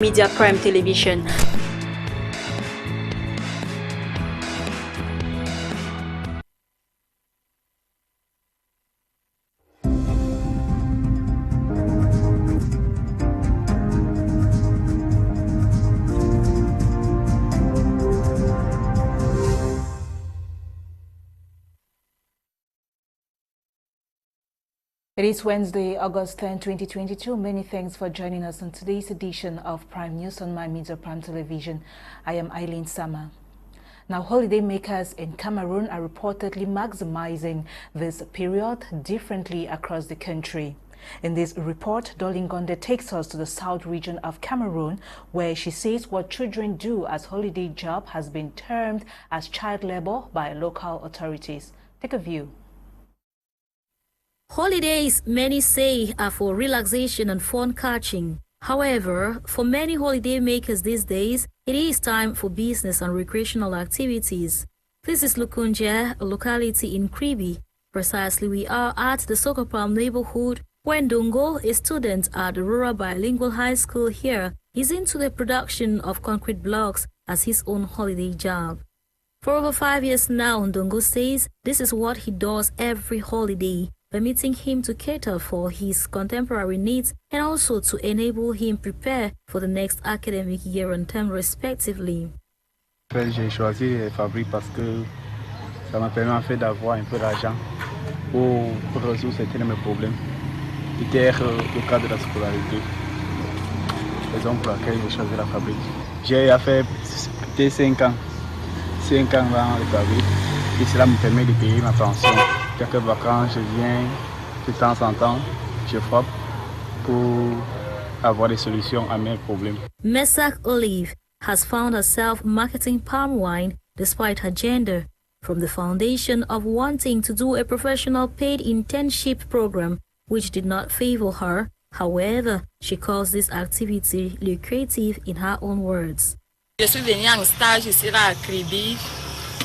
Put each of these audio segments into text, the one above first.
Media Prime Television. It is Wednesday, August 10, 2022. Many thanks for joining us on today's edition of Prime News on My Media Prime Television. I am Eileen. Now, holidaymakers in Cameroon are reportedly maximizing this period differently across the country. In this report, Nolinga takes us to the south region of Cameroon, where she says what children do as holiday job has been termed as child labor by local authorities. Take a view. Holidays, many say, are for relaxation and fun catching. However, for many holiday makers these days, it is time for business and recreational activities. This is Nsungkikang, a locality in Kribi. Precisely, we are at the Nsungkikang neighborhood where Ndongo, a student at the Rural Bilingual High School here, is into the production of concrete blocks as his own holiday job. For over 5 years now, Ndongo says this is what he does every holiday, permitting him to cater for his contemporary needs and also to enable him prepare for the next academic year and term respectively. J'ai choisi les fabriques parce que ça m'a permis en fait d'avoir un peu d'argent pour résoudre certains de mes problèmes, peut-être le cadre de la scolarité. Raison pour laquelle j'ai choisi la fabrique. J'ai fait peut-être 5 ans dans la fabrique et cela me permet de payer ma pension. Quelques vacances, je viens de temps en temps, je frappe pour avoir des solutions à mes problèmes. Mesak Olive has found herself marketing palm wine despite her gender, from the foundation of wanting to do a professional paid internship program which did not favor her. However, she calls this activity lucrative in her own words. Je suis venue en stage ici à Kribi.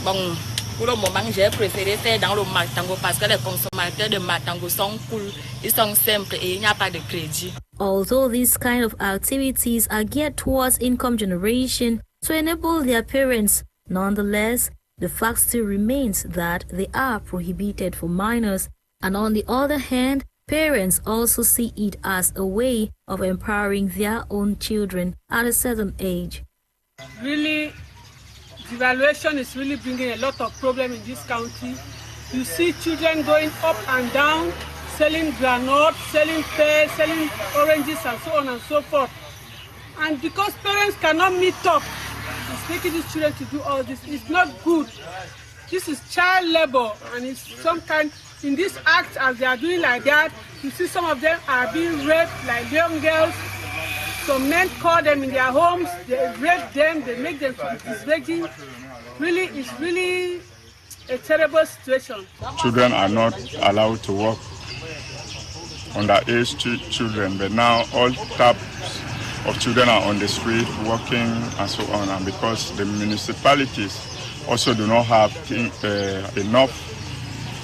Bon, pour le moment, j'ai préféré faire dans le Matango parce que les consommateurs de Matango sont cool, ils sont simples et il n'y a pas de crédit. Although these kind of activities are geared towards income generation to enable their parents, nonetheless, the fact still remains that they are prohibited for minors. And on the other hand, parents also see it as a way of empowering their own children at a certain age. Really, devaluation is really bringing a lot of problems in this county. You see children going up and down, selling granola, selling pears, selling oranges, and so on and so forth. And because parents cannot meet up, it's making these children to do all this. It's not good. This is child labor, and it's some kind. In this act, as they are doing like that, you see some of them are being raped like young girls. Some men call them in their homes, they rape them, they make them to be virgin. Really, it's really a terrible situation. Children are not allowed to work, underage children, but now all types of children are on the street working and so on. And because the municipalities also do not have enough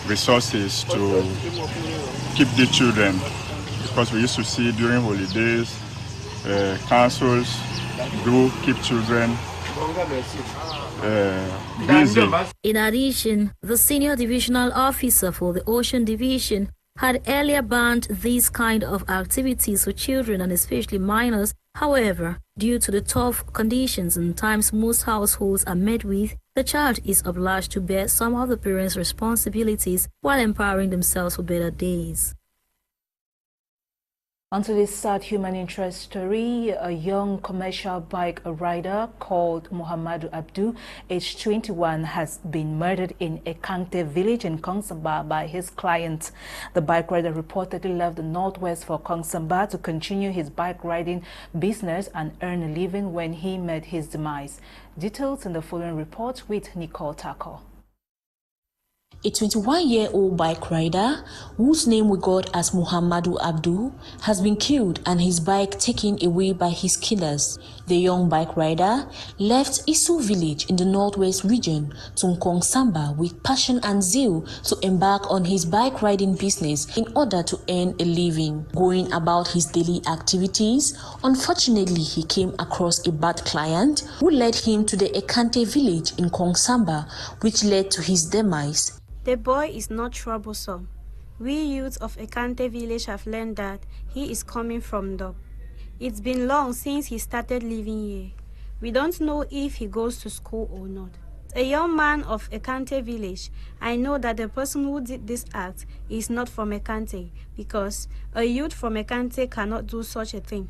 resources to keep the children, because we used to see during holidays, councils do keep children busy. In addition, the senior divisional officer for the Ocean Division had earlier banned these kind of activities for children and especially minors. However, due to the tough conditions and times most households are met with, the child is obliged to bear some of the parents' responsibilities while empowering themselves for better days. Onto this sad human interest story, a young commercial bike rider called Muhammadu Abdu, aged 21, has been murdered in Ekante village in Kongsamba by his client. The bike rider reportedly left the northwest for Kongsamba to continue his bike riding business and earn a living when he met his demise. Details in the following report with Nicole Tako. A 21-year-old bike rider, whose name we got as Muhammadu Abdul, has been killed and his bike taken away by his killers. The young bike rider left Isu village in the northwest region, Nsungkikang Samba, with passion and zeal to embark on his bike riding business in order to earn a living. Going about his daily activities, unfortunately he came across a bad client who led him to the Ekante village in Nsungkikang Samba, which led to his demise. The boy is not troublesome. We youths of Ekante village have learned that he is coming from Dub. It's been long since he started living here. We don't know if he goes to school or not. A young man of Ekante village, I know that the person who did this act is not from Ekante, because a youth from Ekante cannot do such a thing.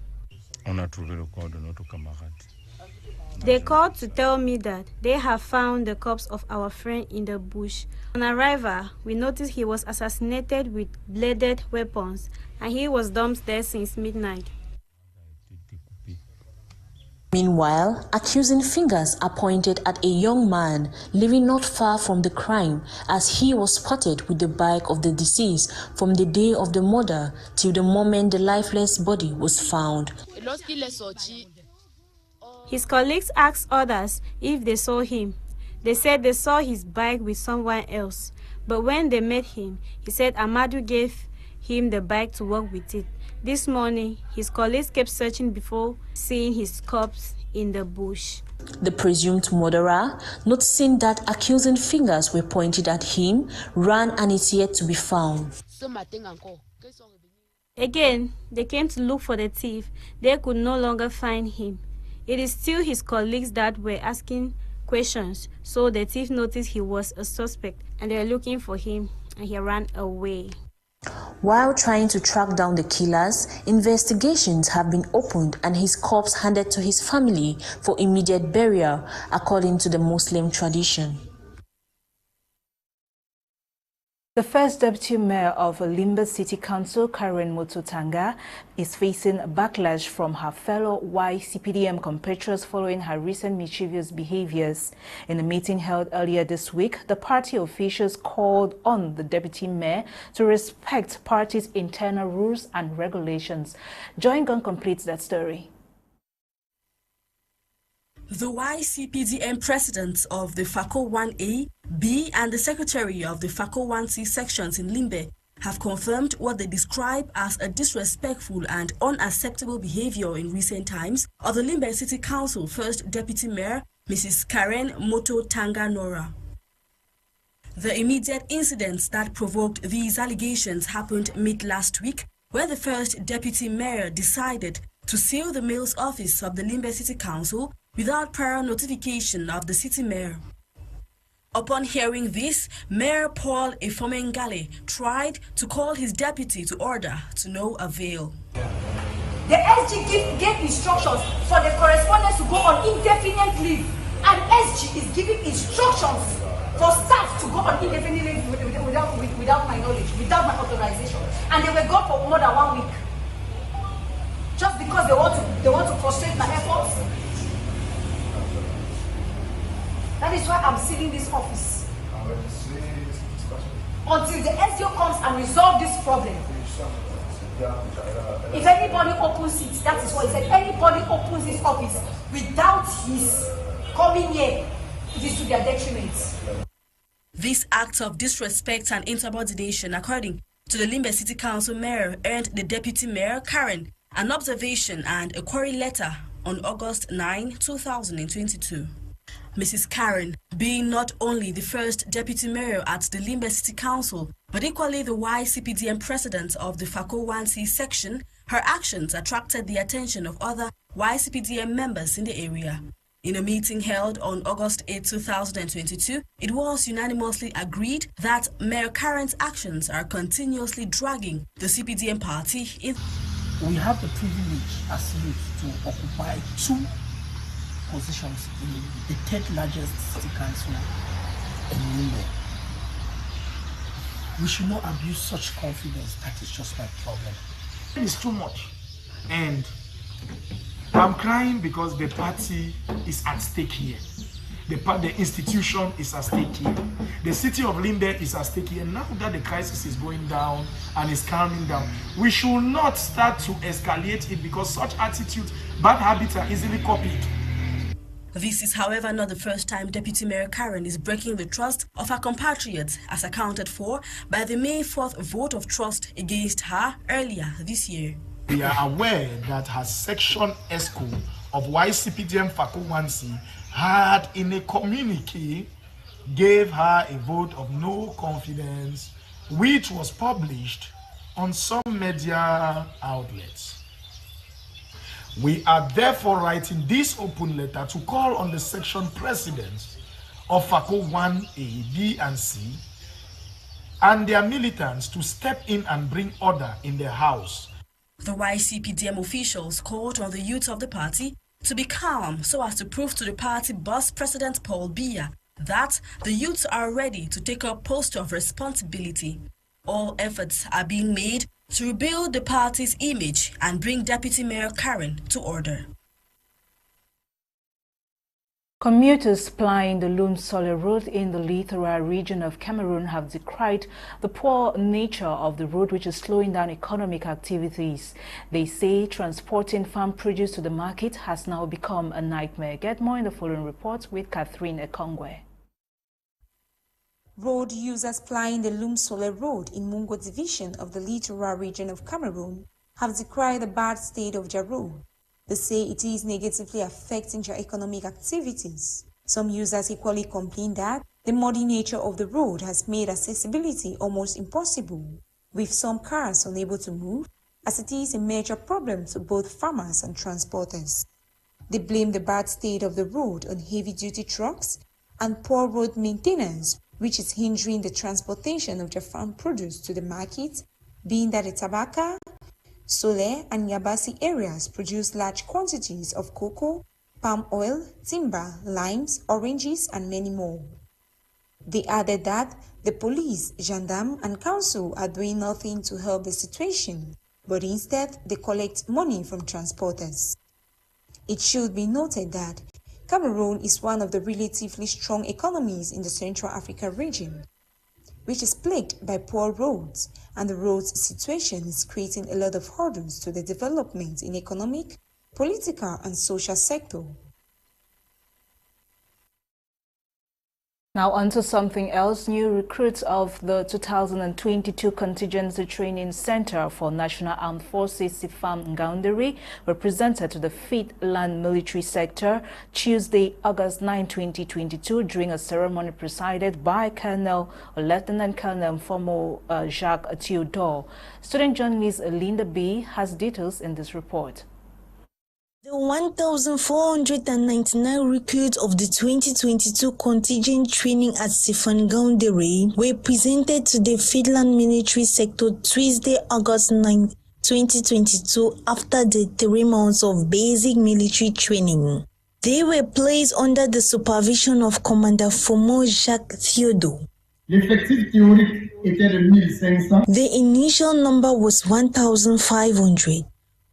They called to tell me that they have found the corpse of our friend in the bush. On arrival, we noticed he was assassinated with bladed weapons and he was dumped there since midnight. Meanwhile, accusing fingers are pointed at a young man living not far from the crime, as he was spotted with the bike of the deceased from the day of the murder till the moment the lifeless body was found. His colleagues asked others if they saw him. They said they saw his bike with someone else. But when they met him, he said Amadu gave him the bike to work with it. This morning, his colleagues kept searching before seeing his corpse in the bush. The presumed murderer, noticing that accusing fingers were pointed at him, ran and is yet to be found. Again, they came to look for the thief. They could no longer find him. It is still his colleagues that were asking questions, so the thief noticed he was a suspect and they were looking for him and he ran away. While trying to track down the killers, investigations have been opened and his corpse handed to his family for immediate burial according to the Muslim tradition. The first deputy mayor of Limbe City Council, Karen Mototanga, is facing backlash from her fellow YCPDM compatriots following her recent mischievous behaviors. In a meeting held earlier this week, the party officials called on the deputy mayor to respect party's internal rules and regulations. Joy Gun completes that story. The YCPDM presidents of the FACO 1A, B and the secretary of the FACO 1C sections in Limbe have confirmed what they describe as a disrespectful and unacceptable behavior in recent times of the Limbe City Council First Deputy Mayor, Mrs. Karen Mototanga Nora. The immediate incidents that provoked these allegations happened mid-last week, where the First Deputy Mayor decided to seal the mayor's office of the Limbe City Council without prior notification of the city mayor. Upon hearing this, Mayor Paul Efomengale tried to call his deputy to order to no avail. The SG gave instructions for the correspondence to go on indefinite leave, and SG is giving instructions for staff to go on indefinite leave without my knowledge, without my authorization, and they were gone for more than 1 week. Just because they want to frustrate my efforts. That is why I'm sealing this office. Until the SDO comes and resolve this problem. If anybody opens it, that is what he said, anybody opens this office without his coming here, it is to their detriment. This act of disrespect and insubordination, according to the Limbe City Council Mayor, earned the Deputy Mayor, Karen, an observation and a query letter on August 9, 2022. Mrs. Karen, being not only the first deputy mayor at the Limbe City Council, but equally the YCPDM president of the FACO 1C section, her actions attracted the attention of other YCPDM members in the area. In a meeting held on August 8, 2022, it was unanimously agreed that Mayor Karen's actions are continuously dragging the CPDM party in. We have the privilege as youth to occupy 2 positions in the 3rd largest city council in Limbe. We should not abuse such confidence. That is just my problem. It is too much, and I'm crying because the party is at stake here. the institution is at stake here. The city of Limbe is at stake here. Now that the crisis is going down and is calming down, we should not start to escalate it, because such attitudes, bad habits are easily copied. This is, however, not the first time Deputy Mayor Karen is breaking the trust of her compatriots, as accounted for by the May 4th vote of trust against her earlier this year. We are aware that her section ESCO of YCPDM Fako 1C had in a communique gave her a vote of no confidence, which was published on some media outlets. We are therefore writing this open letter to call on the section presidents of Fako 1A, B, and C and their militants to step in and bring order in their house. The YCPDM officials called on the youth of the party to be calm so as to prove to the party boss President Paul Biya that the youths are ready to take up post of responsibility. All efforts are being made to rebuild the party's image and bring Deputy Mayor Karen to order. Commuters plying the Lum-Sole road in the littoral region of Cameroon have decried the poor nature of the road, which is slowing down economic activities. They say transporting farm produce to the market has now become a nightmare. Get more in the following report with Catherine Ekongwe. Road users plying the Lum-Sole road in Mungo division of the littoral region of Cameroon have decried the bad state of their road. They say it is negatively affecting their economic activities. Some users equally complain that the muddy nature of the road has made accessibility almost impossible, with some cars unable to move, as it is a major problem to both farmers and transporters. They blame the bad state of the road on heavy-duty trucks and poor road maintenance, which is hindering the transportation of their farm produce to the market, being that the Tabaka, Sole and Yabasi areas produce large quantities of cocoa, palm oil, timber, limes, oranges, and many more. They added that the police, gendarme, and council are doing nothing to help the situation, but instead they collect money from transporters. It should be noted that Cameroon is one of the relatively strong economies in the Central Africa region, which is plagued by poor roads, and the roads situation is creating a lot of hurdles to the development in economic, political, and social sector. Now on to something else. New recruits of the 2022 Contingency Training Center for National Armed Forces Sifam Ngaundere were presented to the 5th Land Military Sector Tuesday, August 9, 2022 during a ceremony presided by Colonel or Lieutenant Colonel Fomo Jacques Theodore. Student journalist Linda B has details in this report. The 1,499 recruits of the 2022 contingent training at Sifam Ngaundere were presented to the 5th Land Military Sector Tuesday, August 9, 2022 after the 3 months of basic military training. They were placed under the supervision of Commander Fomo Jacques Theodore. L'effectif théorique était de 1,500. The initial number was 1,500.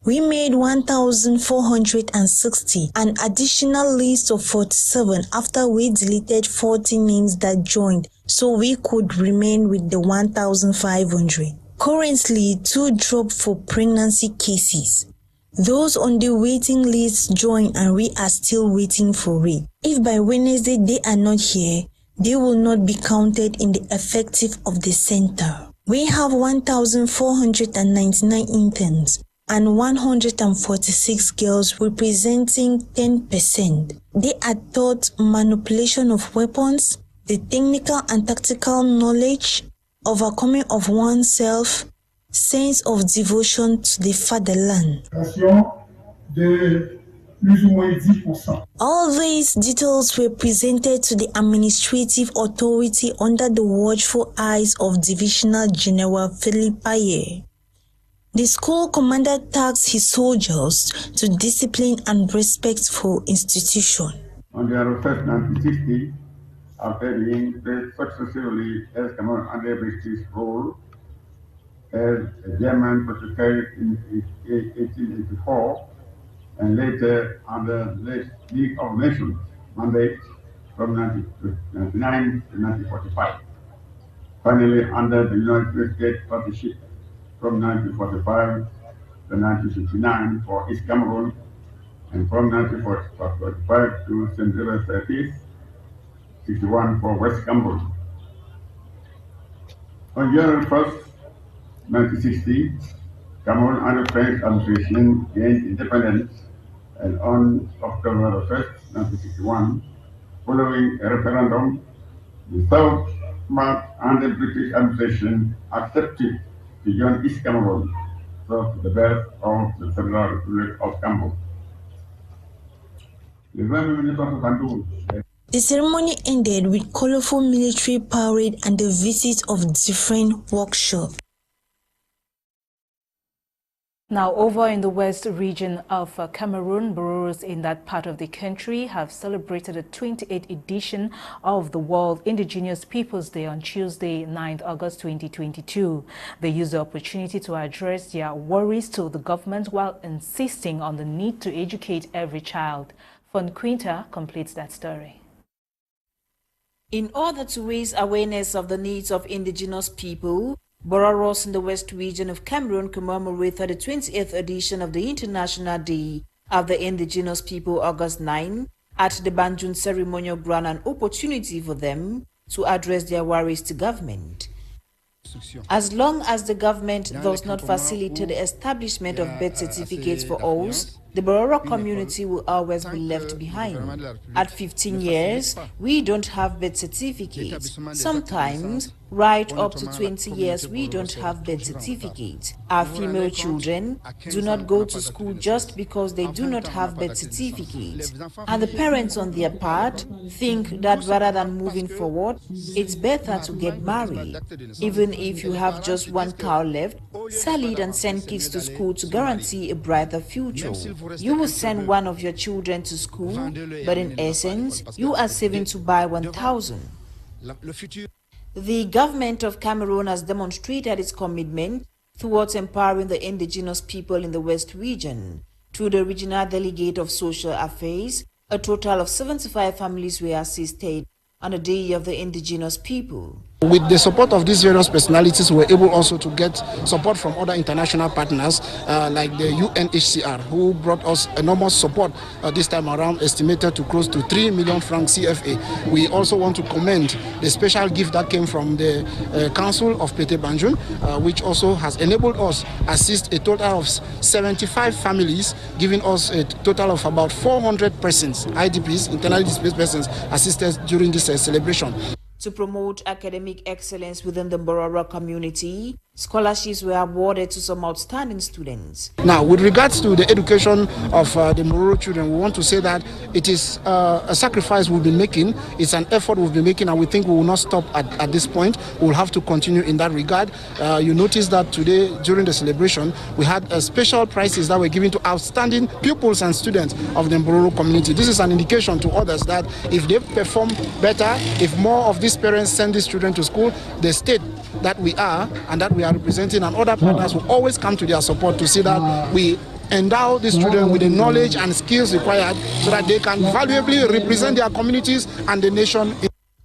We made 1,460, an additional list of 47 after we deleted 40 names that joined, so we could remain with the 1,500. Currently, 2 dropped for pregnancy cases. Those on the waiting list joined and we are still waiting for it. If by Wednesday they are not here, they will not be counted in the effective of the center. We have 1,499 interns and 146 girls, representing 10%. They are taught manipulation of weapons, the technical and tactical knowledge, overcoming of oneself, sense of devotion to the fatherland. All these details were presented to the administrative authority under the watchful eyes of Divisional General Philippe Ayer. The school commander tasked his soldiers to discipline and respect for institution. On the research 1960, after being placed successively as Cameroon under British rule, as a German Portuguese in 1884, and later under the League of Nations mandate from 1999 to 1945. Finally, under the United States Partnership from 1945 to 1959 for East Cameroon, and from 1945 to St. Louis East, 61 for West Cameroon. On January 1st, 1960, Cameroon under French administration gained independence, and on October 1st, 1961, following a referendum, the South under British administration accepted to join East Cameroon, so the birth of the Federal Republic of Cameroon. The ceremony ended with colorful military parade and the visit of different workshops. Now, over in the west region of Cameroon, Bororos in that part of the country have celebrated the 28th edition of the World Indigenous Peoples Day on Tuesday, 9th August 2022. They used the opportunity to address their worries to the government while insisting on the need to educate every child. Fon Quinta completes that story. In order to raise awareness of the needs of indigenous people, Bororos in the west region of Cameroon commemorated the 20th edition of the International Day of the Indigenous People August 9 at the Banjul ceremonial ground, an opportunity for them to address their worries to government. As long as the government does not facilitate the establishment of birth certificates for all, the Bororo community will always be left behind. At 15 years, we don't have birth certificates. Sometimes, right up to 20 years, we don't have birth certificates. Our female children do not go to school just because they do not have birth certificates. And the parents on their part think that rather than moving forward, it's better to get married. Even if you have just one cow left, sell it and send kids to school to guarantee a brighter future. You will send one of your children to school, but in essence, you are saving to buy 1,000. The government of Cameroon has demonstrated its commitment towards empowering the indigenous people in the West region. Through the regional delegate of social affairs, a total of 75 families were assisted on the Day of the Indigenous People. With the support of these various personalities, we were able also to get support from other international partners like the UNHCR, who brought us enormous support this time around, estimated to close to 3 million francs CFA. We also want to commend the special gift that came from the Council of Pete Banjul, which also has enabled us assist a total of 75 families, giving us a total of about 400 persons, IDPs, internally displaced persons, assisted during this celebration. To promote academic excellence within the Bororo community, scholarships were awarded to some outstanding students. Now, with regards to the education of the Bororo children, we want to say that it is a sacrifice we'll be making, it's an effort we'll be making, and we think we will not stop at this point. We'll have to continue in that regard. You notice that today, during the celebration, we had special prizes that were given to outstanding pupils and students of the Bororo community. This is an indication to others that if they perform better, if more of these parents send these children to school, the state that we are and that we are representing and other partners will always come to their support to see that we endow these children with the knowledge and skills required so that they can valuably represent their communities and the nation.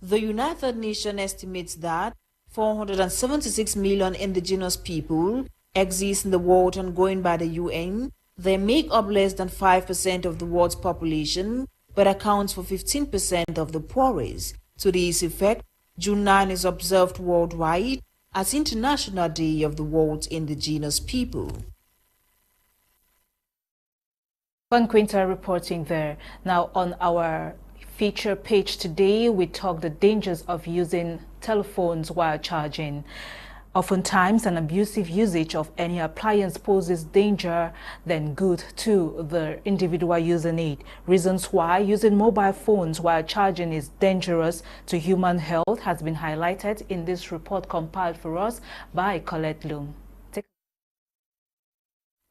The United Nations estimates that 476 million indigenous people exist in the world, and going by the UN, they make up less than 5% of the world's population, but accounts for 15% of the poorest. To this effect, June 9 is observed worldwide as International Day of the World's Indigenous People. Fon Quinta reporting there. Now, on our feature page today, we talk the dangers of using telephones while charging. Oftentimes, an abusive usage of any appliance poses danger than good to the individual using it. Reasons why using mobile phones while charging is dangerous to human health has been highlighted in this report compiled for us by Colette Loom.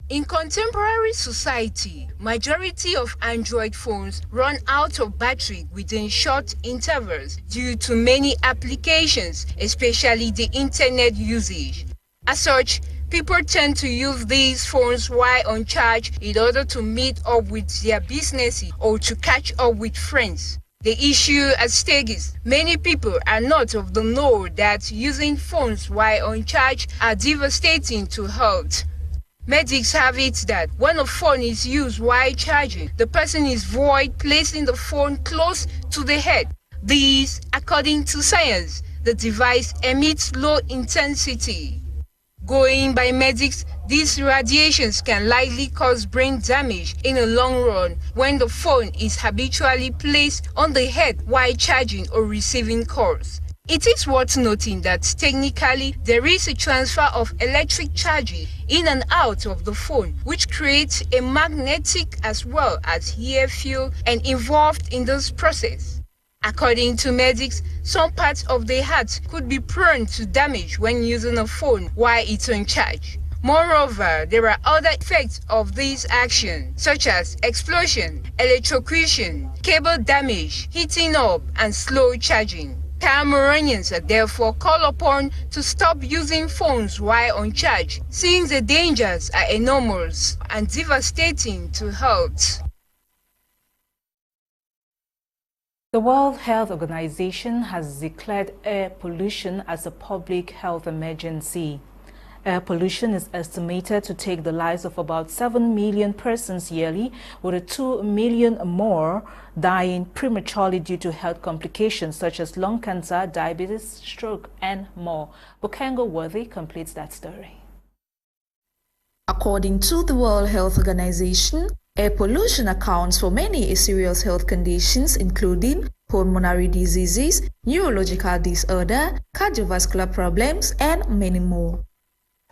In contemporary society, majority of Android phones run out of battery within short intervals due to many applications, especially the internet usage. As such, people tend to use these phones while on charge in order to meet up with their businesses or to catch up with friends. The issue at stake is many people are not of the know that using phones while on charge are devastating to health. Medics have it that when a phone is used while charging, the person is avoid placing the phone close to the head. This, according to science, the device emits low intensity. Going by medics, these radiations can likely cause brain damage in the long run when the phone is habitually placed on the head while charging or receiving calls. It is worth noting that technically there is a transfer of electric charges in and out of the phone, which creates a magnetic as well as air field and involved in this process. According to medics, some parts of the heart could be prone to damage when using a phone while it's on charge. Moreover, there are other effects of this action, such as explosion, electrocution, cable damage, heating up, and slow charging. Cameroonians are therefore called upon to stop using phones while on charge, since the dangers are enormous and devastating to health. The World Health Organization has declared air pollution as a public health emergency. Air pollution is estimated to take the lives of about 7 million persons yearly, with 2 million more dying prematurely due to health complications such as lung cancer, diabetes, stroke, and more. Bukengo Worthy completes that story. According to the World Health Organization, air pollution accounts for many serious health conditions including pulmonary diseases, neurological disorder, cardiovascular problems, and many more.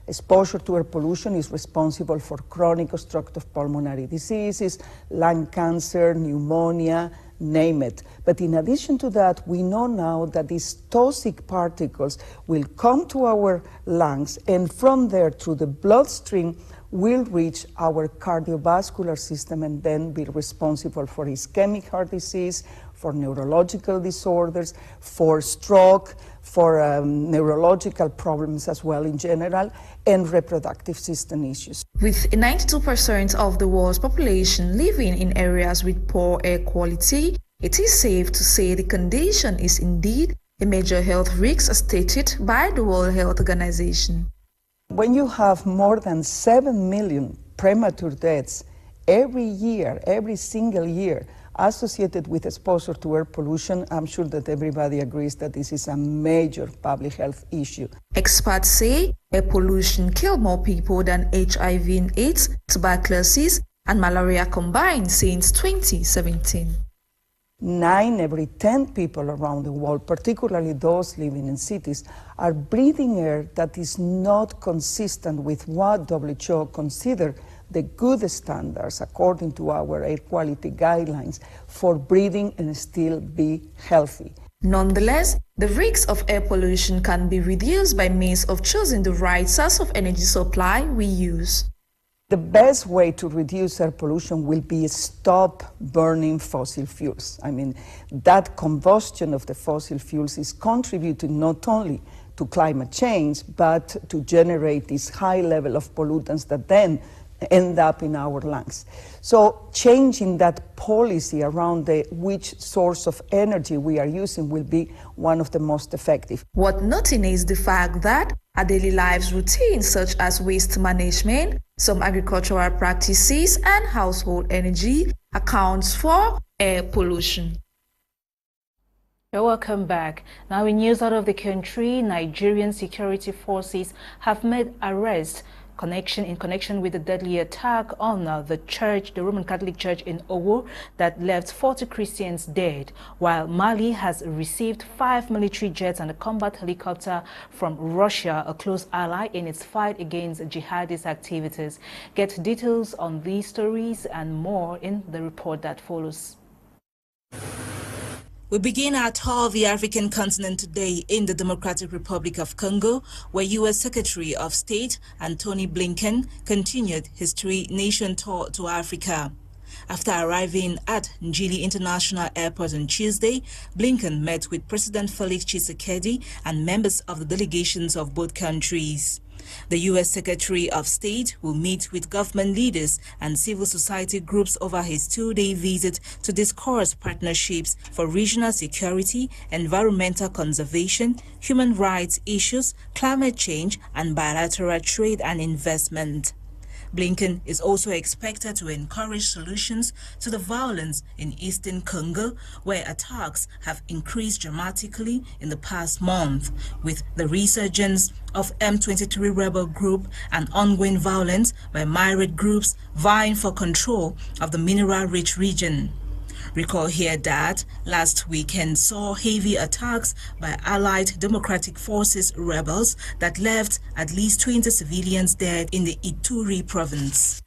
Exposure to air pollution is responsible for chronic obstructive pulmonary diseases, lung cancer, pneumonia, name it. But in addition to that, we know now that these toxic particles will come to our lungs and from there through the bloodstream will reach our cardiovascular system and then be responsible for ischemic heart disease, for neurological disorders, for stroke, for neurological problems as well in general, and reproductive system issues. With 92% of the world's population living in areas with poor air quality, it is safe to say the condition is indeed a major health risk as stated by the World Health Organization. When you have more than 7 million premature deaths every year, every single year, associated with exposure to air pollution, I'm sure that everybody agrees that this is a major public health issue. Experts say air pollution kills more people than HIV and AIDS, tuberculosis, and malaria combined since 2017. 9 every 10 people around the world, particularly those living in cities, are breathing air that is not consistent with what WHO consider the good standards according to our air quality guidelines for breathing and still be healthy. Nonetheless, the risks of air pollution can be reduced by means of choosing the right source of energy supply we use. The best way to reduce air pollution will be stop burning fossil fuels. I mean, that combustion of the fossil fuels is contributing not only to climate change, but to generate this high level of pollutants that then end up in our lungs. So changing that policy around which source of energy we are using will be one of the most effective. What noting is the fact that our daily lives routines such as waste management, some agricultural practices, and household energy accounts for air pollution. You're welcome back. Now in news out of the country, Nigerian security forces have made arrests in connection with the deadly attack on the Roman Catholic Church in Owo that left 40 Christians dead, while Mali has received 5 military jets and a combat helicopter from Russia, a close ally in its fight against jihadist activities. Get details on these stories and more in the report that follows. We begin our tour of the African continent today in the Democratic Republic of Congo, where U.S. Secretary of State Antony Blinken continued his 3-nation tour to Africa. After arriving at Njili International Airport on Tuesday, Blinken met with President Felix Tshisekedi and members of the delegations of both countries. The U.S. Secretary of State will meet with government leaders and civil society groups over his two-day visit to discuss partnerships for regional security, environmental conservation, human rights issues, climate change, and bilateral trade and investment. Blinken is also expected to encourage solutions to the violence in eastern Congo, where attacks have increased dramatically in the past month, with the resurgence of M23 rebel group and ongoing violence by myriad groups vying for control of the mineral-rich region. Recall here that last weekend saw heavy attacks by Allied Democratic Forces rebels that left at least 20 civilians dead in the Ituri province.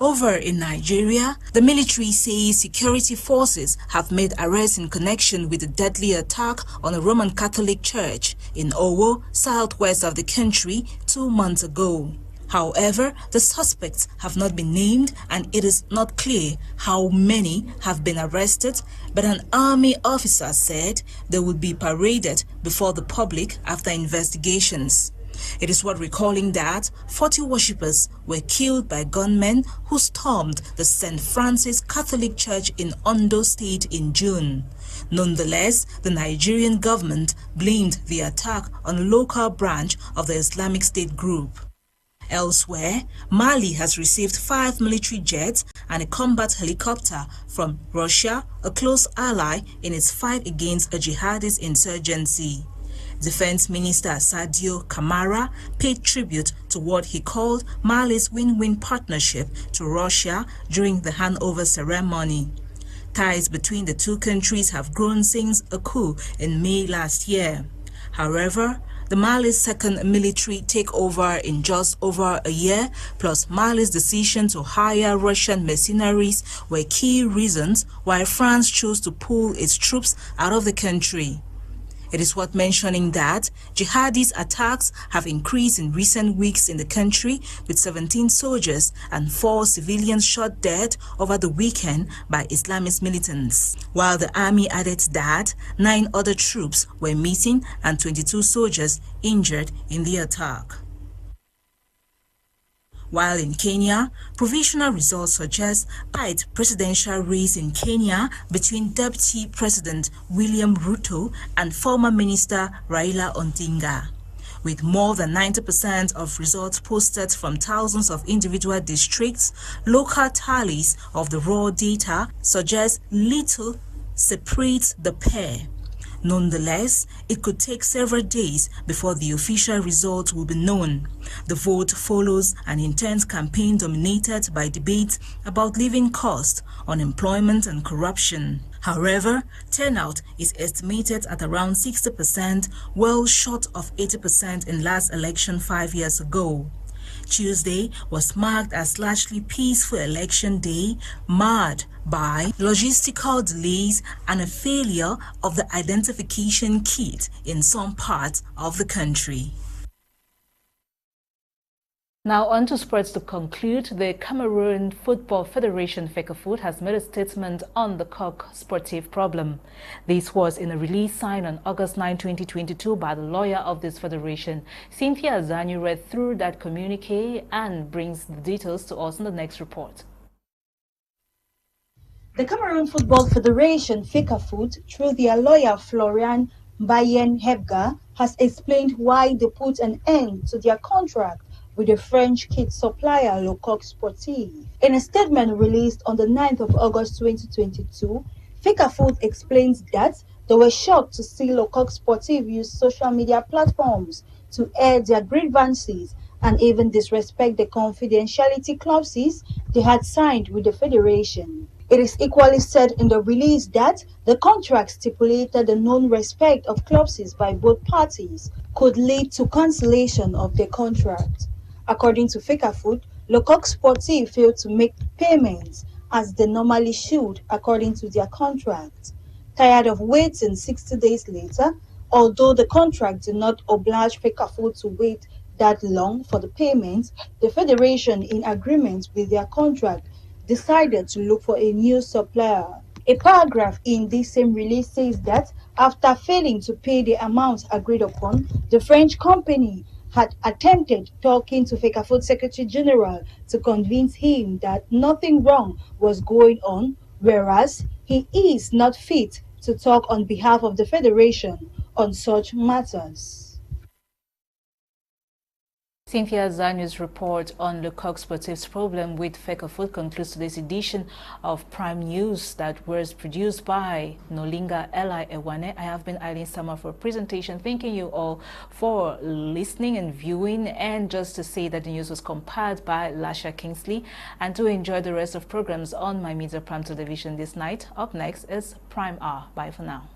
Over in Nigeria, the military says security forces have made arrests in connection with the deadly attack on a Roman Catholic church in Owo, southwest of the country, 2 months ago. However, the suspects have not been named and it is not clear how many have been arrested, but an army officer said they would be paraded before the public after investigations. It is worth recalling that 40 worshippers were killed by gunmen who stormed the St. Francis Catholic Church in Ondo State in June. Nonetheless, the Nigerian government blamed the attack on a local branch of the Islamic State group. Elsewhere, Mali has received 5 military jets and a combat helicopter from Russia, a close ally in its fight against a jihadist insurgency. Defense Minister Sadio Kamara paid tribute to what he called Mali's win-win partnership to Russia during the handover ceremony. Ties between the two countries have grown since a coup in May last year. However, the Mali's second military takeover in just over a year, plus Mali's decision to hire Russian mercenaries, were key reasons why France chose to pull its troops out of the country. It is worth mentioning that jihadist attacks have increased in recent weeks in the country, with 17 soldiers and 4 civilians shot dead over the weekend by Islamist militants, while the army added that 9 other troops were missing and 22 soldiers injured in the attack. While in Kenya, provisional results suggest tight presidential race in Kenya between Deputy President William Ruto and former Minister Raila Odinga. With more than 90% of results posted from thousands of individual districts, local tallies of the raw data suggest little separates the pair. Nonetheless, it could take several days before the official results will be known. The vote follows an intense campaign dominated by debates about living costs, unemployment and corruption. However, turnout is estimated at around 60%, well short of 80% in last election 5 years ago. Tuesday was marked as largely peaceful election day, marred by logistical delays and a failure of the identification kit in some parts of the country. Now on to sports to conclude. The Cameroon Football Federation FECAFOOT has made a statement on the COC sportive problem. This was in a release signed on August 9, 2022 by the lawyer of this federation. Cynthia Azanyu read through that communique and brings the details to us in the next report. The Cameroon Football Federation FECAFOOT, through their lawyer Florian Bayen-Hebga, has explained why they put an end to their contract with the French kit supplier Lecoq Sportif. In a statement released on the 9th of August 2022, FECAFOOT explains that they were shocked to see Lecoq Sportif use social media platforms to air their grievances and even disrespect the confidentiality clauses they had signed with the federation. It is equally said in the release that the contract stipulated the non-respect of clauses by both parties could lead to cancellation of the contract. According to FECAFOOT, Lecoq Sportif failed to make payments as they normally should according to their contract. Tired of waiting 60 days later, although the contract did not oblige FECAFOOT to wait that long for the payments, the federation, in agreement with their contract, decided to look for a new supplier. A paragraph in this same release says that after failing to pay the amount agreed upon, the French company had attempted talking to FECAFOOT Secretary General to convince him that nothing wrong was going on, whereas he is not fit to talk on behalf of the Federation on such matters. Cynthia Zanu's report on the Coxportive's problem with FECAFOOT concludes today's edition of Prime News that was produced by Nolinga, Ewane. I have been Eileen Sama for a presentation. Thanking you all for listening and viewing, and just to say that the news was compiled by Lasha Kingsley, and to enjoy the rest of programs on My Media Prime Television this night. Up next is Prime Hour. Bye for now.